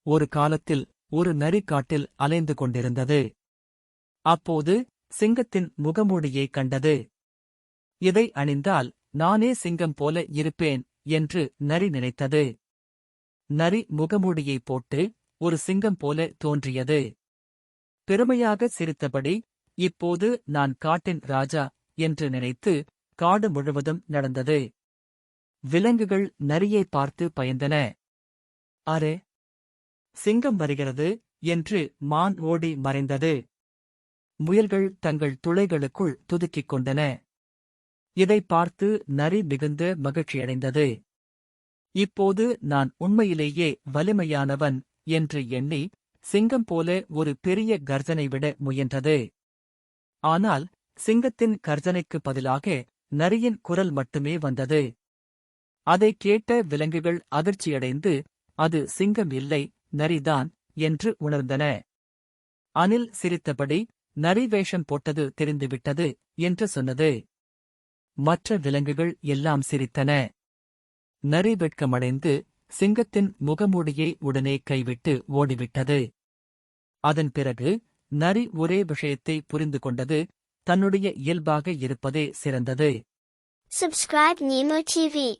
ஒரு காலத்தில் ஒரு நரி காட்டில் அலைந்து கொண்டிருந்தது. அப்போது சிங்கத்தின் முகமூடியை கண்டது. இதை அணிந்தால் நானே சிங்கம் போல இருப்பேன் என்று நரி நினைத்தது. நரி முகமூடியை போட்டு ஒரு சிங்கம் போல தோன்றியது. பெருமையாக சிரித்தபடி, இப்போது நான் காட்டின் ராஜா என்று நினைத்து காடு முழுவதும் நடந்தது. விலங்குகள் நரியை பார்த்து பயந்தன. அரே, சிங்கம் வருகிறது என்று மான் ஓடி மறைந்தது. முயல்கள் தங்கள் துளைகளுக்குள் துதுக்கிக் கொண்டன. இதை பார்த்து நரி மிகுந்த மகிழ்ச்சியடைந்தது. இப்போது நான் உண்மையிலேயே வலிமையானவன் என்று எண்ணி சிங்கம் போல ஒரு பெரிய கர்ஜனை விட முயன்றது. ஆனால் சிங்கத்தின் கர்ஜனைக்கு பதிலாக நரியின் குரல் மட்டுமே வந்தது. அதைக் கேட்ட விலங்குகள் அதிர்ச்சியடைந்து, அது சிங்கம் இல்லை, நரிதான் என்று உணர்ந்தன. அணில் சிரித்தபடி, நரி வேஷம் போட்டது தெரிந்துவிட்டது என்று சொன்னது. மற்ற விலங்குகள் எல்லாம் சிரித்தன. நரி வெட்கமடைந்து சிங்கத்தின் முகமூடியை உடனே கைவிட்டு ஓடிவிட்டது. அதன் பிறகு நரி ஒரே விஷயத்தை புரிந்து கொண்டது, தன்னுடைய இயல்பாக இருப்பதே சிறந்தது. Subscribe Nemo TV.